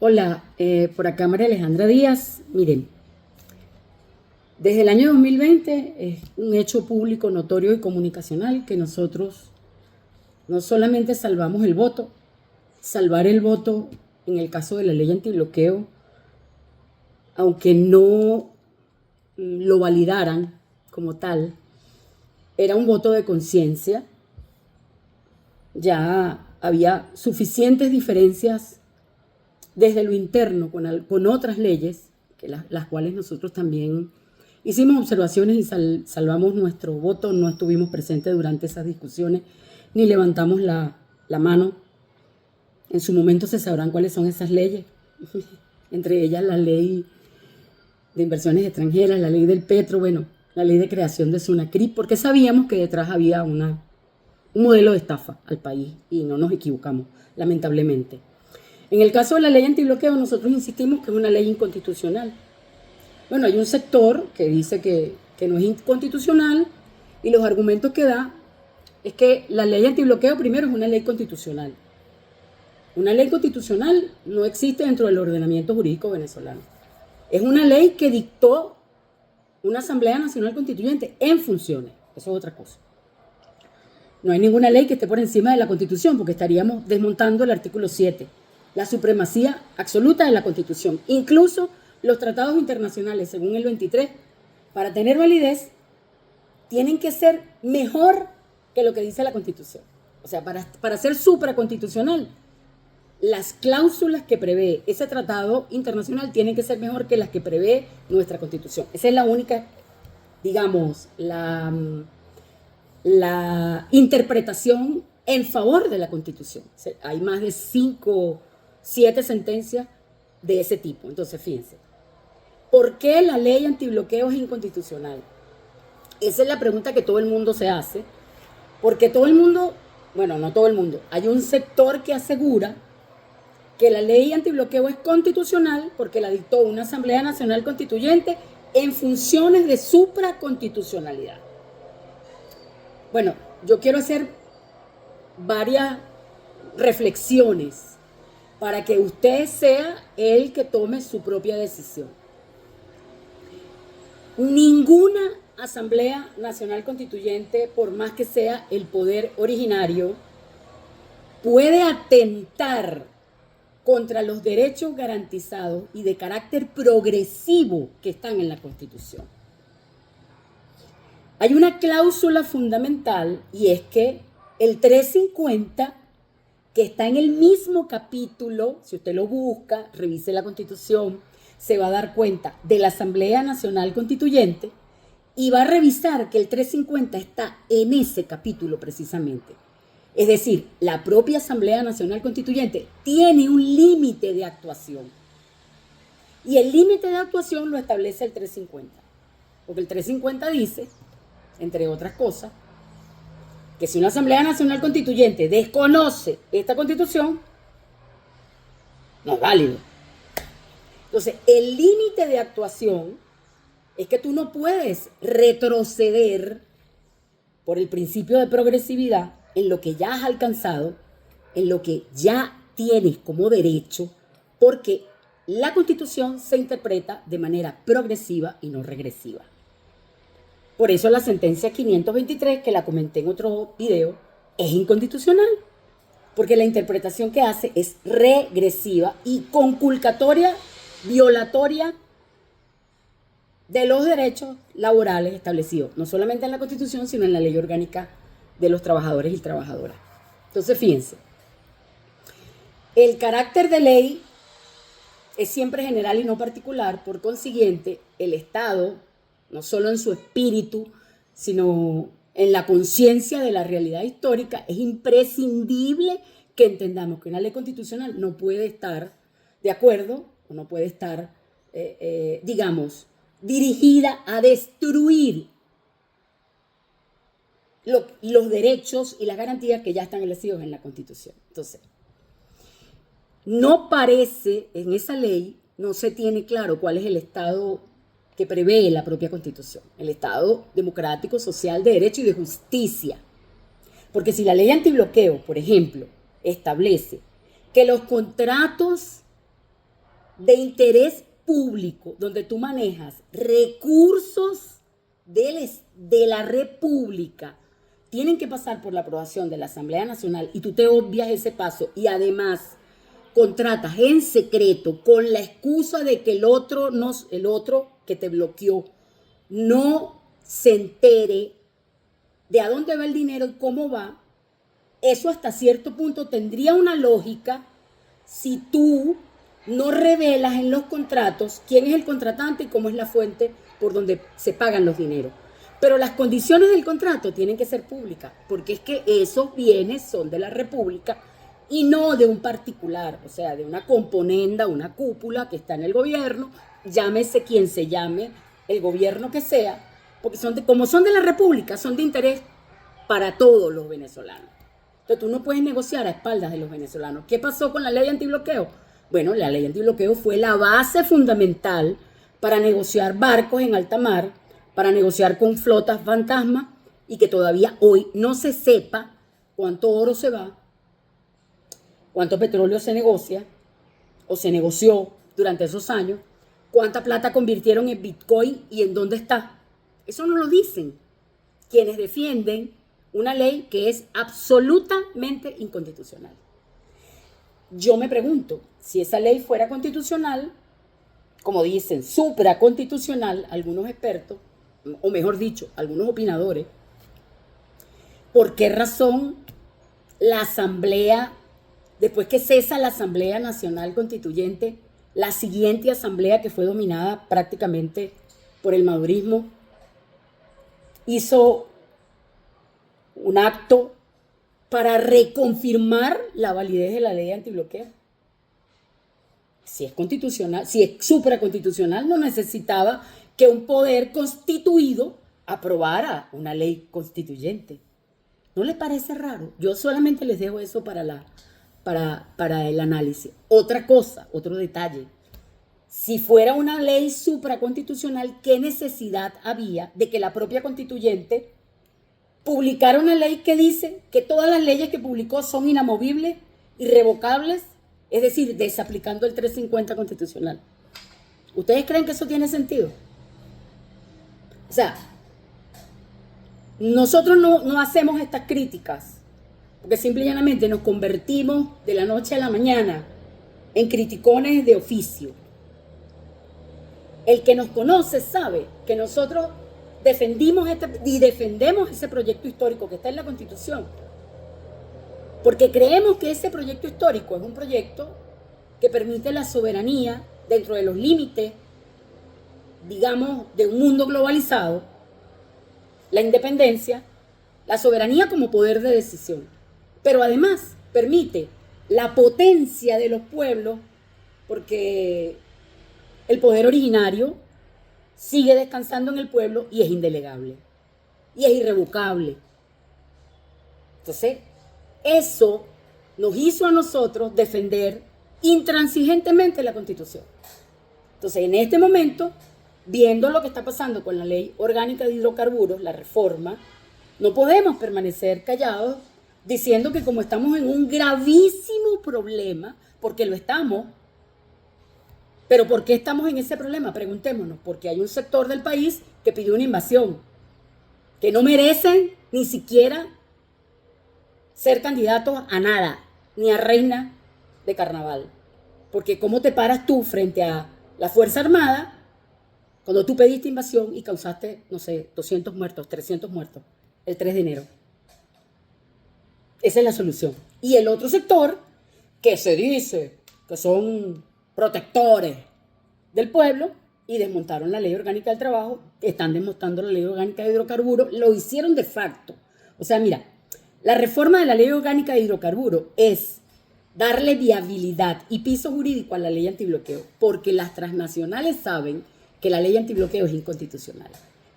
Hola, por acá María Alejandra Díaz. Miren, desde el año 2020 es un hecho público, notorio y comunicacional que nosotros no solamente salvamos el voto, salvar el voto en el caso de la ley antibloqueo, aunque no lo validaran como tal, era un voto de conciencia. Ya había suficientes diferencias desde lo interno con otras leyes, que las cuales nosotros también hicimos observaciones y salvamos nuestro voto, no estuvimos presentes durante esas discusiones, ni levantamos la mano. En su momento se sabrán cuáles son esas leyes, entre ellas la ley de inversiones extranjeras, la ley del petro, bueno, la ley de creación de Sunacrip, porque sabíamos que detrás había un modelo de estafa al país y no nos equivocamos, lamentablemente. En el caso de la ley antibloqueo, nosotros insistimos que es una ley inconstitucional. Bueno, hay un sector que dice que no es inconstitucional y los argumentos que da es que la ley antibloqueo primero es una ley constitucional. Una ley constitucional no existe dentro del ordenamiento jurídico venezolano. Es una ley que dictó una Asamblea Nacional Constituyente en funciones. Eso es otra cosa. No hay ninguna ley que esté por encima de la Constitución porque estaríamos desmontando el artículo 7, la supremacía absoluta de la Constitución. Incluso los tratados internacionales, según el 23, para tener validez, tienen que ser mejor que lo que dice la Constitución. O sea, para ser supraconstitucional, las cláusulas que prevé ese tratado internacional tienen que ser mejor que las que prevé nuestra Constitución. Esa es la única, digamos, la interpretación en favor de la Constitución. O sea, hay más de 7 sentencias de ese tipo. Entonces, fíjense, ¿por qué la ley antibloqueo es inconstitucional? Esa es la pregunta que todo el mundo se hace, porque todo el mundo, bueno, no todo el mundo, hay un sector que asegura que la ley antibloqueo es constitucional porque la dictó una Asamblea Nacional Constituyente en funciones de supraconstitucionalidad. Bueno, yo quiero hacer varias reflexiones para que usted sea el que tome su propia decisión. Ninguna Asamblea Nacional Constituyente, por más que sea el poder originario, puede atentar contra los derechos garantizados y de carácter progresivo que están en la Constitución. Hay una cláusula fundamental y es que el 350, que está en el mismo capítulo, si usted lo busca, revise la Constitución, se va a dar cuenta de la Asamblea Nacional Constituyente y va a revisar que el 350 está en ese capítulo precisamente. Es decir, la propia Asamblea Nacional Constituyente tiene un límite de actuación. Y el límite de actuación lo establece el 350. Porque el 350 dice, entre otras cosas, que si una Asamblea Nacional Constituyente desconoce esta Constitución, no es válido. Entonces, el límite de actuación es que tú no puedes retroceder por el principio de progresividad en lo que ya has alcanzado, en lo que ya tienes como derecho, porque la Constitución se interpreta de manera progresiva y no regresiva. Por eso la sentencia 523, que la comenté en otro video, es inconstitucional, porque la interpretación que hace es regresiva y conculcatoria, violatoria de los derechos laborales establecidos, no solamente en la Constitución, sino en la Ley Orgánica de los Trabajadores y Trabajadoras. Entonces, fíjense, el carácter de ley es siempre general y no particular, por consiguiente, el Estado, no solo en su espíritu, sino en la conciencia de la realidad histórica, es imprescindible que entendamos que una ley constitucional no puede estar de acuerdo o no puede estar, digamos, dirigida a destruir los derechos y las garantías que ya están establecidos en la Constitución. Entonces, no parece, en esa ley, no se tiene claro cuál es el Estado que prevé la propia Constitución, el Estado democrático, social, de derecho y de justicia. Porque si la ley antibloqueo, por ejemplo, establece que los contratos de interés público, donde tú manejas recursos de la República, tienen que pasar por la aprobación de la Asamblea Nacional y tú te obvias ese paso y además contratas en secreto con la excusa de que el otro que te bloqueó no se entere de a dónde va el dinero y cómo va, eso hasta cierto punto tendría una lógica si tú no revelas en los contratos quién es el contratante y cómo es la fuente por donde se pagan los dineros. Pero las condiciones del contrato tienen que ser públicas, porque es que esos bienes son de la República y no de un particular, o sea, de una componenda, una cúpula que está en el gobierno, llámese quien se llame, el gobierno que sea, porque como son de la República, son de interés para todos los venezolanos. Entonces tú no puedes negociar a espaldas de los venezolanos. ¿Qué pasó con la ley antibloqueo? Bueno, la ley antibloqueo fue la base fundamental para negociar barcos en alta mar, para negociar con flotas fantasma y que todavía hoy no se sepa cuánto oro se va, cuánto petróleo se negocia o se negoció durante esos años, cuánta plata convirtieron en Bitcoin y en dónde está. Eso no lo dicen quienes defienden una ley que es absolutamente inconstitucional. Yo me pregunto, si esa ley fuera constitucional, como dicen, supraconstitucional, algunos expertos, o mejor dicho, algunos opinadores, ¿por qué razón la Asamblea, después que cesa la Asamblea Nacional Constituyente, la siguiente asamblea que fue dominada prácticamente por el madurismo, hizo un acto para reconfirmar la validez de la ley antibloqueo? Si es constitucional, si es supraconstitucional, no necesitaba que un poder constituido aprobara una ley constituyente. ¿No les parece raro? Yo solamente les dejo eso para el análisis. Otra cosa, otro detalle. Si fuera una ley supraconstitucional, ¿qué necesidad había de que la propia constituyente publicara una ley que dice que todas las leyes que publicó son inamovibles, irrevocables, es decir, desaplicando el 350 constitucional? ¿Ustedes creen que eso tiene sentido? O sea, nosotros no hacemos estas críticas porque simple y llanamente nos convertimos de la noche a la mañana en criticones de oficio. El que nos conoce sabe que nosotros defendemos ese proyecto histórico que está en la Constitución, porque creemos que ese proyecto histórico es un proyecto que permite la soberanía dentro de los límites, digamos, de un mundo globalizado, la independencia, la soberanía como poder de decisión, pero además permite la potencia de los pueblos, porque el poder originario sigue descansando en el pueblo y es indelegable y es irrevocable. Entonces, eso nos hizo a nosotros defender intransigentemente la Constitución. Entonces, en este momento, viendo lo que está pasando con la Ley Orgánica de Hidrocarburos, la reforma, no podemos permanecer callados diciendo que como estamos en un gravísimo problema, porque lo estamos, pero ¿por qué estamos en ese problema? Preguntémonos, porque hay un sector del país que pidió una invasión, que no merecen ni siquiera ser candidatos a nada, ni a reina de carnaval. Porque ¿cómo te paras tú frente a la Fuerza Armada cuando tú pediste invasión y causaste, no sé, 200 muertos, 300 muertos, el 3 de enero? Esa es la solución. Y el otro sector, que se dice que son protectores del pueblo y desmontaron la Ley Orgánica del Trabajo, están desmontando la Ley Orgánica de Hidrocarburos, lo hicieron de facto. O sea, mira, la reforma de la Ley Orgánica de Hidrocarburos es darle viabilidad y piso jurídico a la ley antibloqueo, porque las transnacionales saben que la ley antibloqueo es inconstitucional.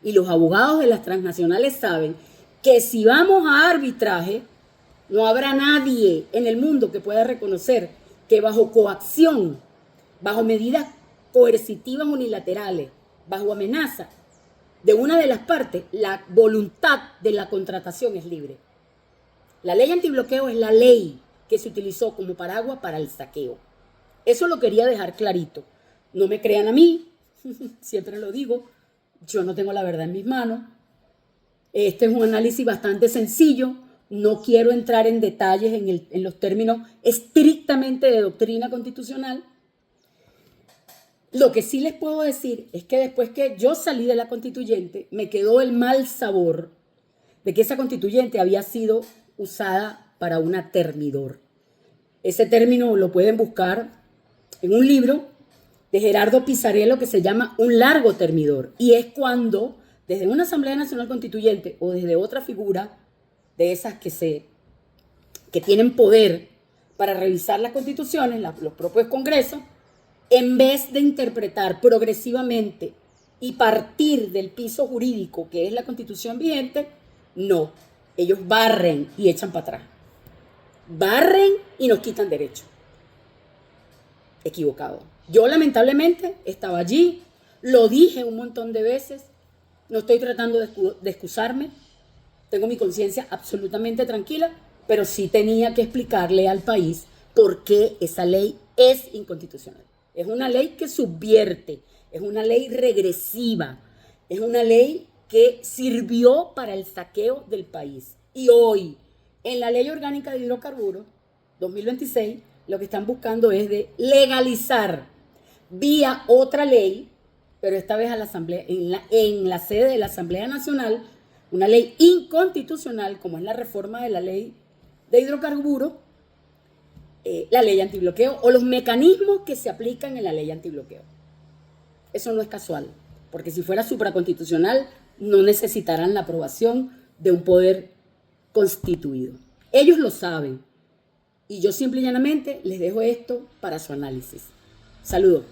Y los abogados de las transnacionales saben que si vamos a arbitraje, no habrá nadie en el mundo que pueda reconocer que bajo coacción, bajo medidas coercitivas unilaterales, bajo amenaza de una de las partes, la voluntad de la contratación es libre. La ley antibloqueo es la ley que se utilizó como paraguas para el saqueo. Eso lo quería dejar clarito, No me crean a mí, siempre lo digo, yo no tengo la verdad en mis manos. Este es un análisis bastante sencillo. No quiero entrar en detalles en los términos estrictamente de doctrina constitucional. Lo que sí les puedo decir es que después que yo salí de la constituyente, me quedó el mal sabor de que esa constituyente había sido usada para una termidor. Ese término lo pueden buscar en un libro de Gerardo Pisarello que se llama Un largo termidor. Y es cuando, desde una Asamblea Nacional Constituyente o desde otra figura de esas que tienen poder para revisar las constituciones, los propios congresos, en vez de interpretar progresivamente y partir del piso jurídico que es la constitución vigente, no, ellos barren y echan para atrás. Barren y nos quitan derechos. Equivocado. Yo lamentablemente estaba allí, lo dije un montón de veces, no estoy tratando de excusarme, tengo mi conciencia absolutamente tranquila, pero sí tenía que explicarle al país por qué esa ley es inconstitucional. Es una ley que subvierte, es una ley regresiva, es una ley que sirvió para el saqueo del país. Y hoy, en la Ley Orgánica de Hidrocarburos 2026, lo que están buscando es de legalizar vía otra ley, pero esta vez a la Asamblea, en la sede de la Asamblea Nacional, una ley inconstitucional como es la reforma de la ley de hidrocarburos, la ley antibloqueo o los mecanismos que se aplican en la ley antibloqueo. Eso no es casual, porque si fuera supraconstitucional no necesitarán la aprobación de un poder constituido. Ellos lo saben y yo simple y llanamente les dejo esto para su análisis. Saludos.